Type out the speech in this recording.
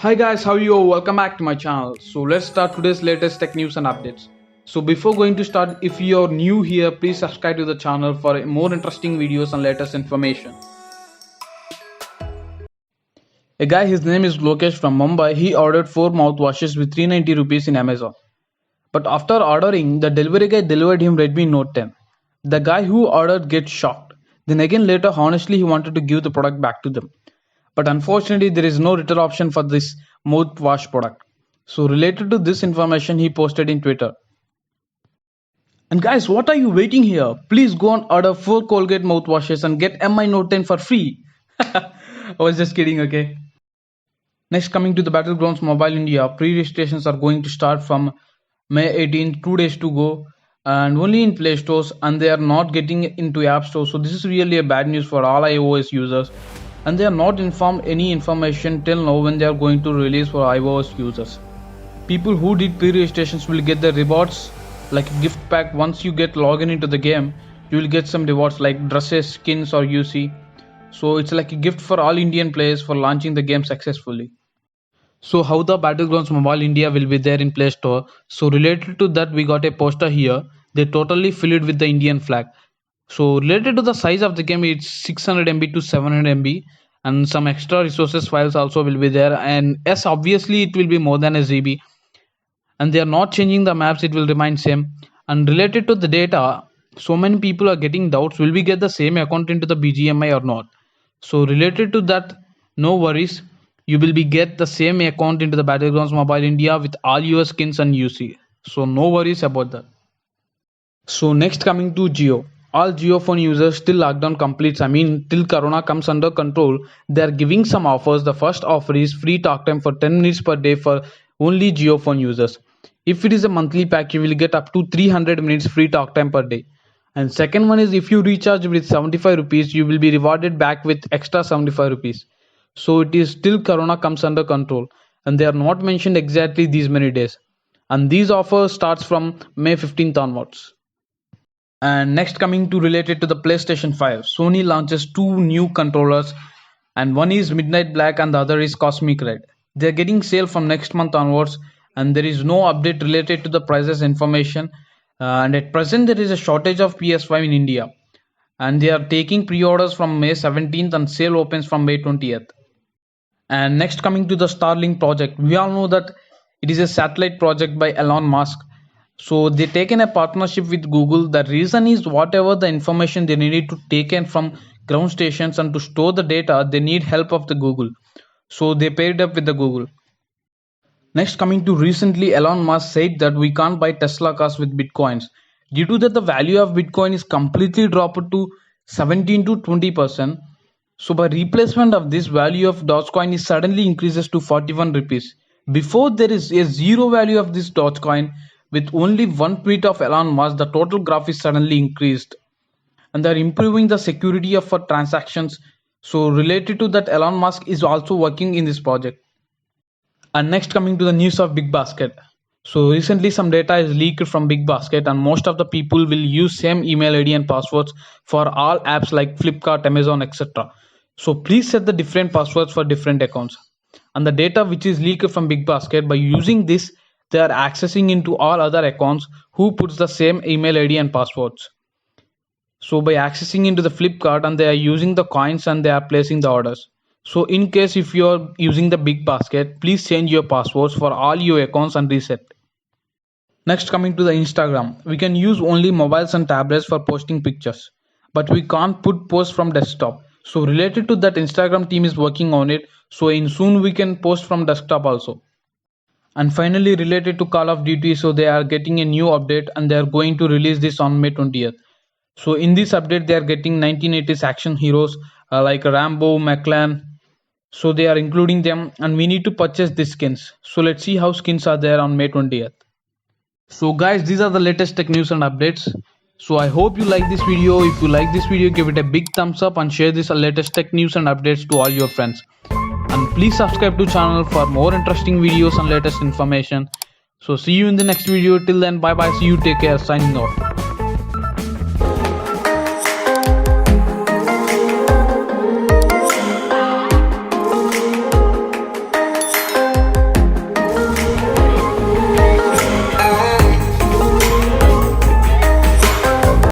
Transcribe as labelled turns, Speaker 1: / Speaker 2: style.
Speaker 1: Hi guys, how are you? Welcome back to my channel. So let's start today's latest tech news and updates. So before going to start, if you're new here, please subscribe to the channel for more interesting videos and latest information. A guy, his name is Lokesh from Mumbai, he ordered 4 mouthwashes with 390 rupees in Amazon. But after ordering, the delivery guy delivered him Redmi Note 10. The guy who ordered gets shocked. Then again later, honestly, he wanted to give the product back to them. But unfortunately, there is no return option for this mouthwash product. So related to this information, he posted in Twitter. And guys, what are you waiting here? Please go and order 4 Colgate mouthwashes and get MI Note 10 for free. I was just kidding, okay? Next, coming to the Battlegrounds Mobile India, pre-registrations are going to start from May 18th, 2 days to go, and only in Play Stores, and they are not getting into App Store. So this is really a bad news for all iOS users, and they are not informed any information till now when they are going to release for iOS users. People who did pre-registrations will get the rewards like a gift pack. Once you get logged into the game, you will get some rewards like dresses, skins, or UC. So it's like a gift for all Indian players for launching the game successfully. So how the Battlegrounds Mobile India will be there in Play Store. So related to that, we got a poster here. They totally fill it with the Indian flag. So related to the size of the game, it's 600 MB to 700 MB, and some extra resources files also will be there. And yes, obviously it will be more than a GB. And they are not changing the maps; it will remain same. And related to the data, so many people are getting doubts: will we get the same account into the BGMI or not? So related to that, no worries. You will be get the same account into the Battlegrounds Mobile India with all your skins and UC. So no worries about that. So next, coming to Jio. All Jio phone users till lockdown completes, I mean till Corona comes under control, they are giving some offers. The first offer is free talk time for 10 minutes per day for only Jio phone users. If it is a monthly pack, you will get up to 300 minutes free talk time per day. And second one is if you recharge with 75 rupees, you will be rewarded back with extra 75 rupees. So it is till Corona comes under control, and they are not mentioned exactly these many days. And these offers starts from May 15th onwards. And next, coming to related to the PlayStation 5, Sony launches 2 new controllers, and one is Midnight Black and the other is Cosmic Red. They're getting sale from next month onwards, and there is no update related to the prices information. And at present, there is a shortage of PS5 in India, and they are taking pre-orders from May 17th and sale opens from May 20th. And next, coming to the Starlink project, we all know that it is a satellite project by Elon Musk. So they taken a partnership with Google. The reason is whatever the information they needed to take in from ground stations and to store the data, they need help of the Google. So they paired up with the Google. Next, coming to recently, Elon Musk said that we can't buy Tesla cars with bitcoins. Due to that, the value of Bitcoin is completely dropped to 17 to 20%. So by replacement of this, value of Dogecoin is suddenly increases to 41 rupees. Before, there is a zero value of this Dogecoin. With only one tweet of Elon Musk, the total graph is suddenly increased, and they are improving the security of for transactions. So related to that, Elon Musk is also working in this project. And next, coming to the news of Big Basket. So recently some data is leaked from Big Basket, and most of the people will use same email ID and passwords for all apps like Flipkart, Amazon, etc. So please set the different passwords for different accounts. And the data which is leaked from Big Basket, by using this, they are accessing into all other accounts who puts the same email ID and passwords. So by accessing into the Flipkart, and they are using the coins and they are placing the orders. So in case if you are using the Big Basket, please change your passwords for all your accounts and reset. Next, coming to the Instagram, we can use only mobiles and tablets for posting pictures, but we can't put posts from desktop. So related to that, Instagram team is working on it. So in soon we can post from desktop also. And finally, related to Call of Duty, so they are getting a new update and they are going to release this on May 20th. So in this update, they are getting 1980s action heroes like Rambo, McLaren. So they are including them, and we need to purchase these skins. So let's see how skins are there on May 20th. So guys, these are the latest tech news and updates. So I hope you like this video. If you like this video, give it a big thumbs up and share this latest tech news and updates to all your friends. And please subscribe to channel for more interesting videos and latest information. So see you in the next video. Till then, bye bye. See you. Take care. Signing off.